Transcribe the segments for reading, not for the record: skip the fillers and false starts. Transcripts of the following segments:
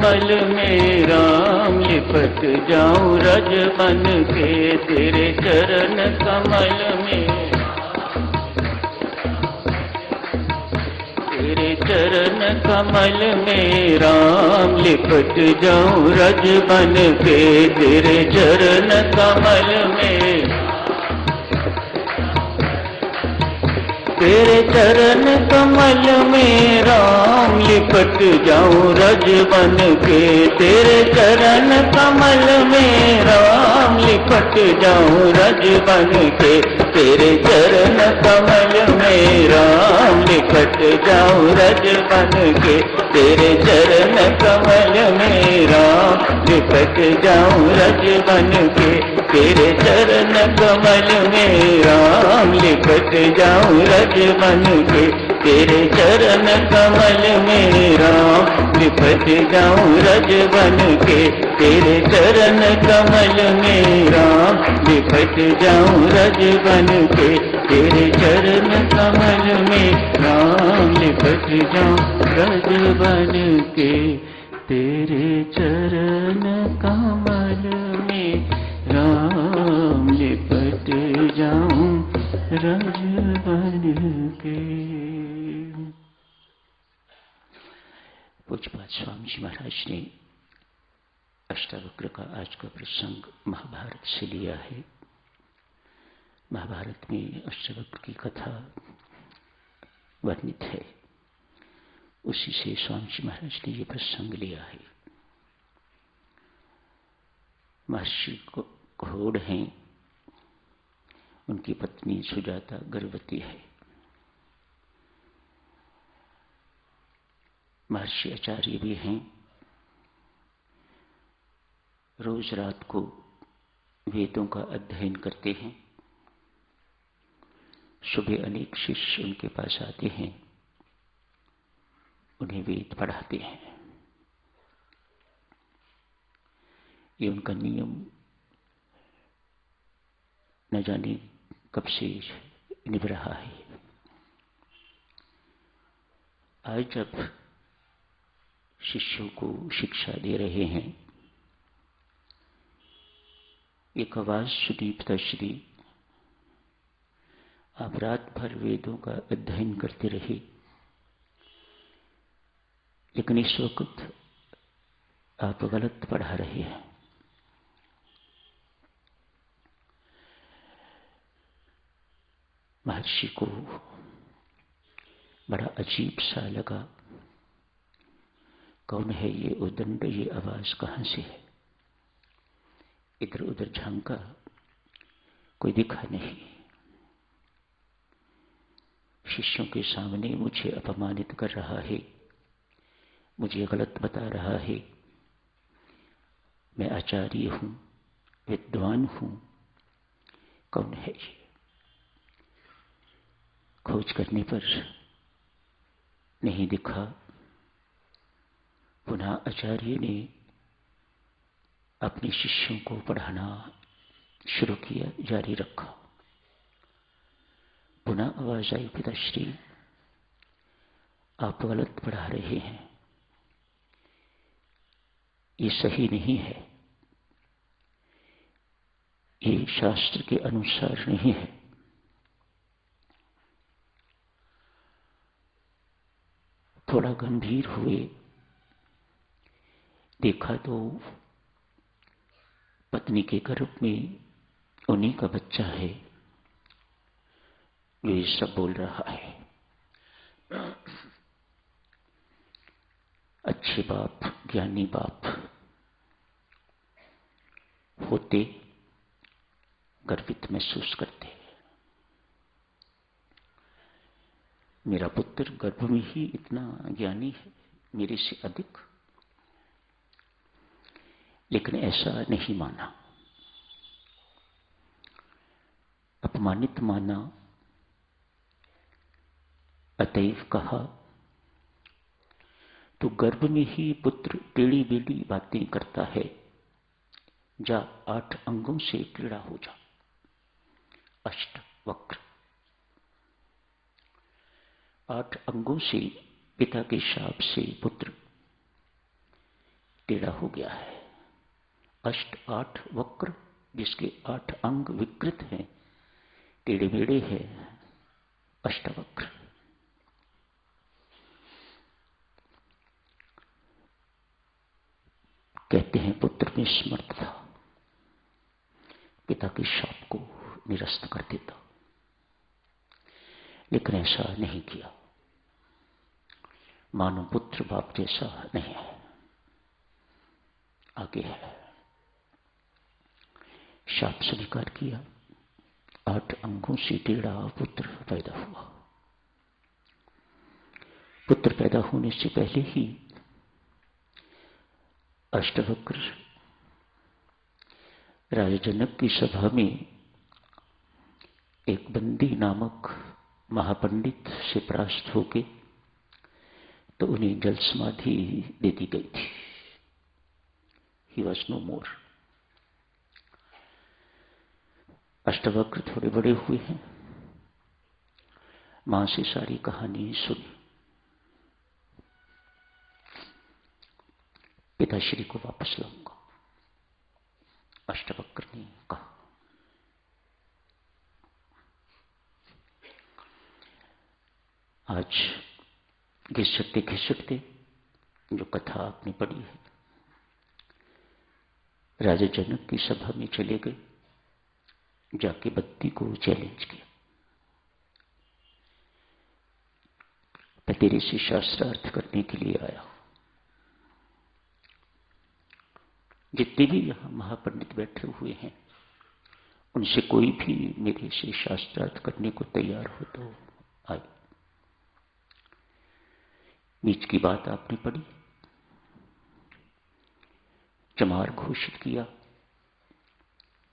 कमल में राम लिपट जाऊं रज बन के तेरे चरण कमल में, तेरे चरण कमल में राम लिपट जाऊं रज बन के तेरे चरण कमल में, तेरे चरण कमल में राम लिपट जाऊं रज बन के तेरे चरण कमल में राम लिपट जाऊं रज बन के तेरे चरण कमल में राम लिपट जाऊं रज बन के तेरे चरण कमल में राम लिपट जाऊं रज बन के तेरे चरण कमल में राम लिपट जाऊं रज बन के तेरे चरण कमल में राम लिपट जाऊं रज बन के तेरे चरण कमल में राम लिपट जाऊं रज बन के तेरे चरण कमल में राम लिपट जाऊं रज बन के तेरे चरण कमल में राम लिपट जाऊं रज बन के। पूज्यपाद स्वामी जी महाराज ने अष्टावक्र का आज का प्रसंग महाभारत से लिया है। महाभारत में अष्टावक्र की कथा वर्णित है, उसी से स्वामी जी महाराज ने ये प्रसंग लिया है। महर्षि घोड़ हैं, उनकी पत्नी सुजाता गर्भवती है। महर्षि आचार्य भी हैं, रोज रात को वेदों का अध्ययन करते हैं। सुबह अनेक शिष्य उनके पास आते हैं, उन्हें वेद पढ़ाते हैं। ये उनका नियम न जाने कब से निभ रहा है। आज जब शिष्यों को शिक्षा दे रहे हैं, एक आवाज सुनी, पिताश्री आप रात भर वेदों का अध्ययन करते रहे, लेकिन इस वक्त आप गलत पढ़ा रहे हैं। महर्षि को बड़ा अजीब सा लगा, कौन है ये उदंड, ये आवाज कहां से है। इधर उधर झांका, कोई दिखा नहीं। शिष्यों के सामने मुझे अपमानित कर रहा है, मुझे गलत बता रहा है। मैं आचार्य हूं, विद्वान हूं, कौन है ये। खोज करने पर नहीं दिखा। पुनः आचार्य ने अपने शिष्यों को पढ़ाना शुरू किया, जारी रखा। पुनः आवाज आई, पिताश्री आप गलत पढ़ा रहे हैं, ये सही नहीं है, ये शास्त्र के अनुसार नहीं है। थोड़ा गंभीर हुए, देखा तो पत्नी के गर्भ में उन्हीं का बच्चा है जो ये सब बोल रहा है। अच्छे बाप, ज्ञानी बाप होते गर्वित महसूस करते। मेरा पुत्र गर्भ में ही इतना ज्ञानी है, मेरे से अधिक, लेकिन ऐसा नहीं माना, अपमानित माना। अतएव कहा, तो गर्भ में ही पुत्र टेढ़ी बेढ़ी बातें करता है, जा 8 अंगों से टेढ़ा हो जा। अष्ट वक्र, 8 अंगों से पिता के शाप से पुत्र टेढ़ा हो गया है। अष्ट 8 वक्र, जिसके 8 अंग विकृत हैं, टेढ़े मेढ़े है, अष्टवक्र। कहते हैं पुत्र में समर्थ था, पिता के शाप को निरस्त कर देता, लेकिन ऐसा नहीं किया। मानो पुत्र बाप जैसा नहीं है। आगे है, शाप स्वीकार किया, 8 अंगों से टेढ़ा पुत्र पैदा हुआ। पुत्र पैदा होने से पहले ही अष्टवक्र राजा जनक की सभा में एक बंदी नामक महापंडित से परास्त होके तो उन्हें जल समाधि दे दी गई थी। ही वॉज नो मोर। अष्टवक्र थोड़े बड़े हुए हैं, मां से सारी कहानी सुनी। पिताश्री को वापस लाऊंगा, अष्टवक्र ने कहा। आज घिसटते घिसटते जो कथा आपने पढ़ी है, राजा जनक की सभा में चले गए, जाके बत्ती को चैलेंज किया, मैं तेरे से शास्त्रार्थ करने के लिए आया हूं। जितने भी यहां महापंडित बैठे हुए हैं, उनसे कोई भी मेरे से शास्त्रार्थ करने को तैयार हो तो आए। बीच की बात आपने पढ़ी, चमार घोषित किया,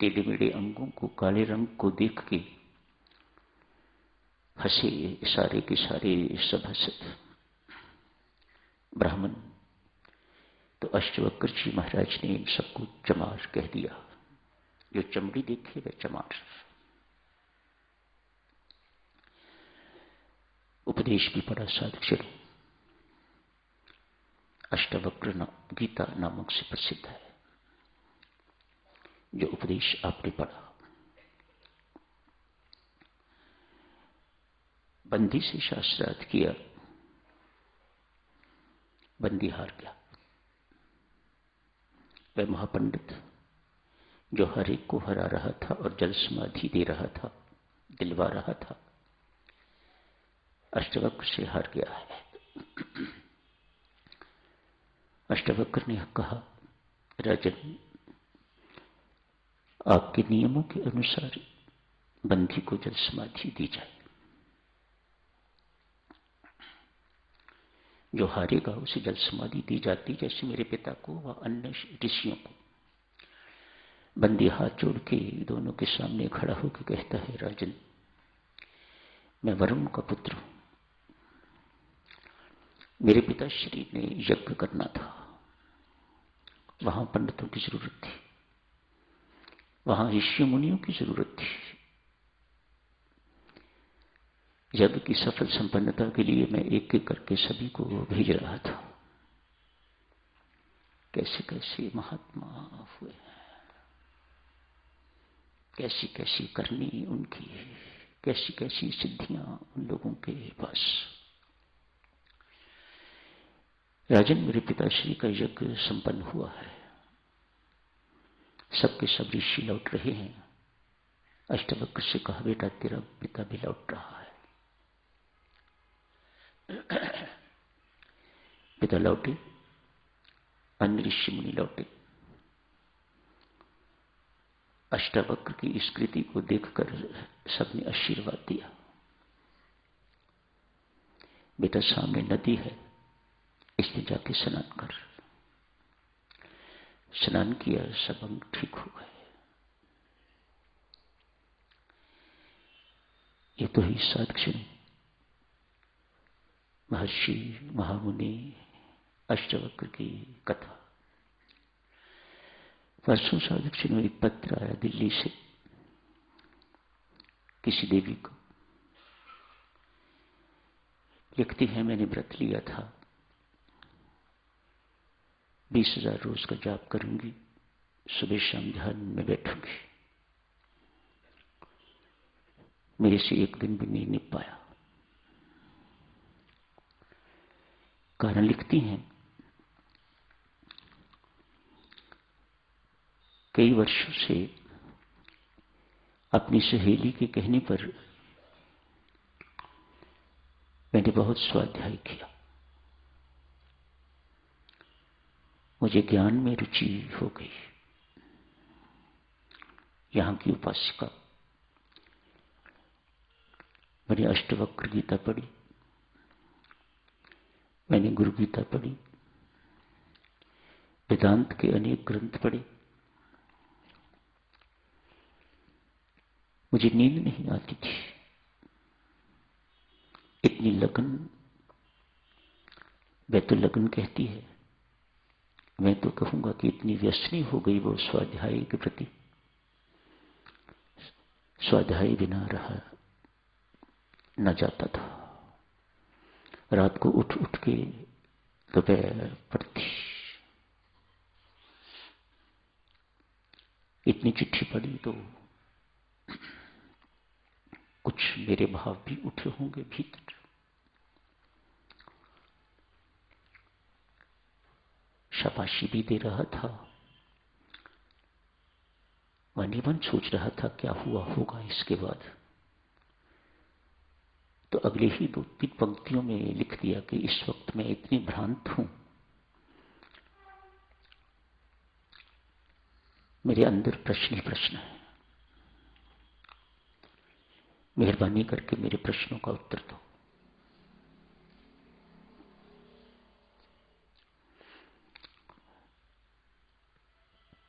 टेढ़े मेढ़े अंगों को, काले रंग को देख के हंसे सारे के सारे सभासद ब्राह्मण। तो अष्टवक्र जी महाराज ने इन सबको चमार कह दिया। जो चमड़ी देखे वह चमार। उपदेश भी पढ़ा साधक। अष्टवक्र गीता नामक से प्रसिद्ध है जो उपदेश आपने पढ़ा। बंदी से शास्त्रार्थ किया, बंदी हार गया। वह महापंडित जो हर एक को हरा रहा था और जल समाधि दे रहा था, दिलवा रहा था, अष्टवक्र से हार गया है। अष्टवक्र ने कहा, राजन, आपके नियमों के अनुसार बंदी को जल समाधि दी जाए। जो हारेगा उसे जल समाधि दी जाती, जैसे मेरे पिता को व अन्य ऋषियों को। बंदी हाथ जोड़ के दोनों के सामने खड़ा होकर कहता है, राजन, मैं वरुण का पुत्र हूं। मेरे पिताश्री ने यज्ञ करना था, वहां पंडितों की जरूरत थी, वहां ऋषि मुनियों की जरूरत थी। यज्ञ की सफल संपन्नता के लिए मैं एक एक करके सभी को भेज रहा था। कैसे कैसे महात्मा हुए, कैसी कैसी करनी उनकी, कैसी कैसी सिद्धियां उन लोगों के पास। राजन, मेरे पिताश्री का यज्ञ संपन्न हुआ है, सबके सब ऋषि लौट रहे हैं। अष्टवक्र से कहा, बेटा तेरा पिता भी लौट रहा है। पिता लौटे, अन्य ऋषि मुनि लौटे। अष्टवक्र की इस कृति को देखकर सबने आशीर्वाद दिया। बेटा सामने नदी है, इसलिए जाके स्नान कर। स्नान किया, सब अंग ठीक हो गए। ये तो ही साधक महर्षि महामुनि अष्टवक्र की कथा। परसों साधक में एक पत्र आया दिल्ली से किसी देवी को। लिखती है, मैंने व्रत लिया था, 20,000 रोज का जाप करूंगी, सुबह शाम ध्यान में बैठूंगी। मेरे से एक दिन भी नहीं निप पाया। कारण लिखती हैं, कई वर्षों से अपनी सहेली के कहने पर मैंने बहुत स्वाध्याय किया। मुझे ज्ञान में रुचि हो गई। यहां की उपासिका, मैंने अष्टवक्र गीता पढ़ी, मैंने गुरु गीता पढ़ी, वेदांत के अनेक ग्रंथ पढ़े। मुझे नींद नहीं आती थी। इतनी लगन, वह तो लगन कहती है, मैं तो कहूंगा कि इतनी व्यसनी हो गई वो स्वाध्याय के प्रति। स्वाध्याय बिना रहा न जाता था। रात को उठ उठ के दोपहर पढ़ती। इतनी चिट्ठी पढ़ी तो कुछ मेरे भाव भी उठे होंगे भीतर। शाबाशी भी दे रहा था। मन ही मन सोच रहा था क्या हुआ होगा इसके बाद। तो अगले ही 2-3 पंक्तियों में लिख दिया कि इस वक्त मैं इतनी भ्रांत हूं, मेरे अंदर प्रश्न ही प्रश्न है। मेहरबानी करके मेरे प्रश्नों का उत्तर दो।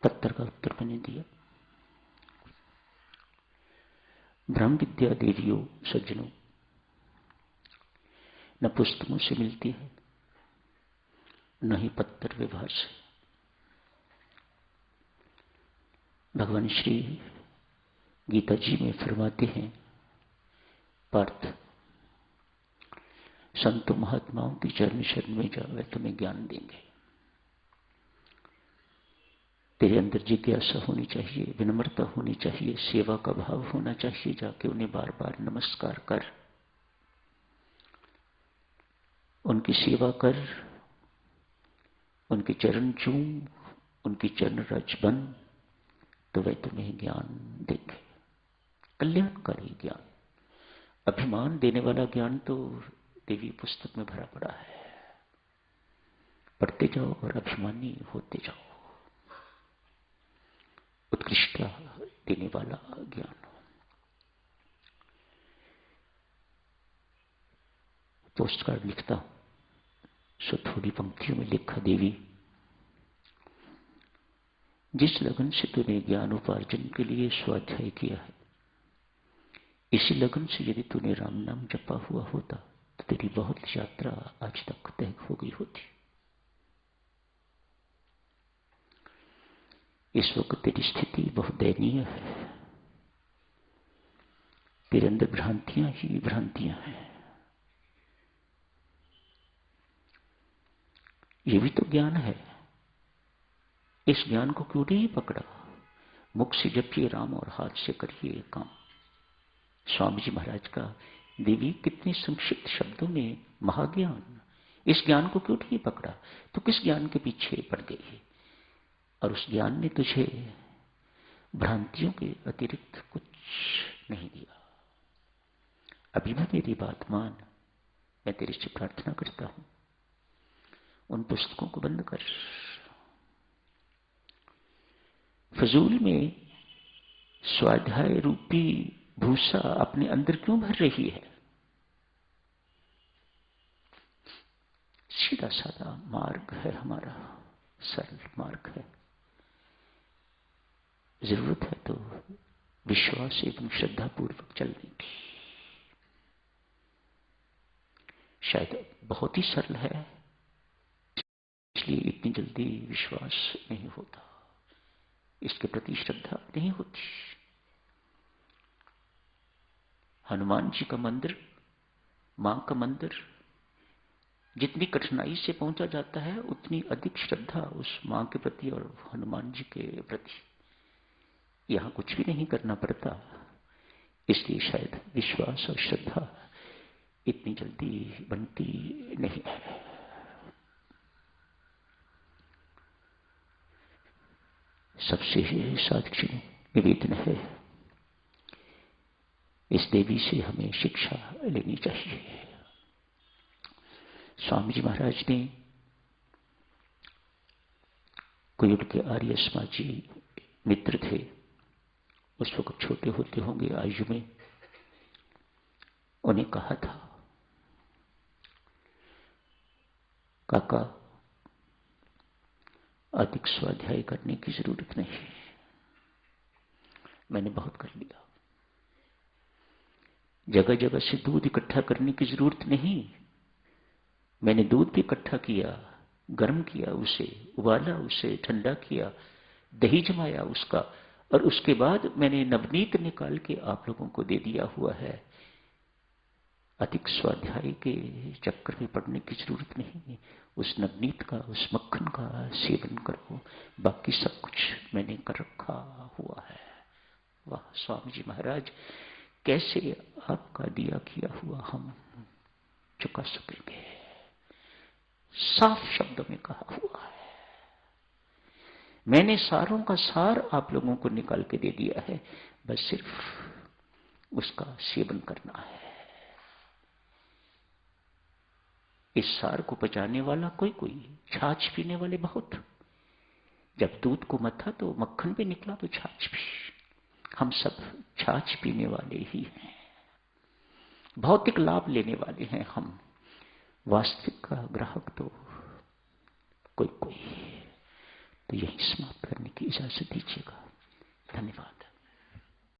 पत्थर का उत्तर मैंने दिया। ब्रह्म विद्या देवियों, सज्जनों, न पुस्तकों से मिलती है, न ही पत्थर व्यवहार से। भगवान श्री गीता जी में फरमाते हैं, पार्थ, संतों महात्माओं की चरण शरण में जा, वे तुम्हें ज्ञान देंगे। तेरे अंदर जिज्ञासा होनी चाहिए, विनम्रता होनी चाहिए, सेवा का भाव होना चाहिए। जाके उन्हें बार बार नमस्कार कर, उनकी सेवा कर, उनके चरण चूम, उनकी चरण रज बन, तो वे तुम्हें ज्ञान देंगे, कल्याणकारी ज्ञान। अभिमान देने वाला ज्ञान तो देवी पुस्तक में भरा पड़ा है। पढ़ते जाओ और अभिमानी होते जाओ। उत्कृष्टता देने वाला ज्ञान। पोस्ट कार्ड लिखता हूं, सो थोड़ी पंक्तियों में लिखा, देवी, जिस लगन से तूने ज्ञान उपार्जन के लिए स्वाध्याय किया है, इसी लगन से यदि तूने राम नाम जपा हुआ होता तो तेरी बहुत यात्रा आज तक तय हो गई होती। इस वक्त तेरी स्थिति बहुत दयनीय है। तेरे अंदर भ्रांतियां ही भ्रांतियां हैं। ये भी तो ज्ञान है। इस ज्ञान को क्यों नहीं पकड़ा? मुख से जपिए राम और हाथ से करिए काम। स्वामी जी महाराज का देवी कितने संक्षिप्त शब्दों में महाज्ञान। इस ज्ञान को क्यों नहीं पकड़ा? तो किस ज्ञान के पीछे पड़ गई? और उस ज्ञान ने तुझे भ्रांतियों के अतिरिक्त कुछ नहीं दिया। अभी भी मेरी बात मान। मैं तेरे से प्रार्थना करता हूं, उन पुस्तकों को बंद कर। फजूल में स्वाध्याय रूपी भूसा अपने अंदर क्यों भर रही है? सीधा साधा मार्ग है हमारा, सरल मार्ग है। जरूरत है तो विश्वास एवं श्रद्धा पूर्वक चलने की। शायद बहुत ही सरल है, इसलिए इतनी जल्दी विश्वास नहीं होता, इसके प्रति श्रद्धा नहीं होती। हनुमान जी का मंदिर, मां का मंदिर जितनी कठिनाई से पहुंचा जाता है उतनी अधिक श्रद्धा उस मां के प्रति और हनुमान जी के प्रति। यहां कुछ भी नहीं करना पड़ता, इसलिए शायद विश्वास और श्रद्धा इतनी जल्दी बनती नहीं है। सबसे साक्षी निवेदन है, इस देवी से हमें शिक्षा लेनी चाहिए। स्वामी जी महाराज ने, कोई उनके आर्य समाजी मित्र थे, उस वक्त छोटे होते होंगे आयु में, उन्हें कहा था, काका अधिक स्वाध्याय करने की जरूरत नहीं, मैंने बहुत कर लिया। जगह जगह से दूध इकट्ठा करने की जरूरत नहीं, मैंने दूध भी इकट्ठा किया, गर्म किया, उसे उबाला, उसे ठंडा किया, दही जमाया उसका, और उसके बाद मैंने नवनीत निकाल के आप लोगों को दे दिया हुआ है। अधिक स्वाध्याय के चक्कर में पड़ने की जरूरत नहीं, उस नवनीत का, उस मक्खन का सेवन करो, बाकी सब कुछ मैंने कर रखा हुआ है। वाह स्वामी जी महाराज, कैसे आपका दिया किया हुआ हम चुका सकेंगे। साफ शब्दों में कहा हुआ है, मैंने सारों का सार आप लोगों को निकाल के दे दिया है, बस सिर्फ उसका सेवन करना है। इस सार को पचाने वाला कोई कोई, छाछ पीने वाले बहुत। जब दूध को मथा तो मक्खन भी निकला तो छाछ भी। हम सब छाछ पीने वाले ही हैं, भौतिक लाभ लेने वाले हैं हम, वास्तविक का ग्राहक तो कोई कोई। तो यही समाप्त करने की इजाजत दीजिए।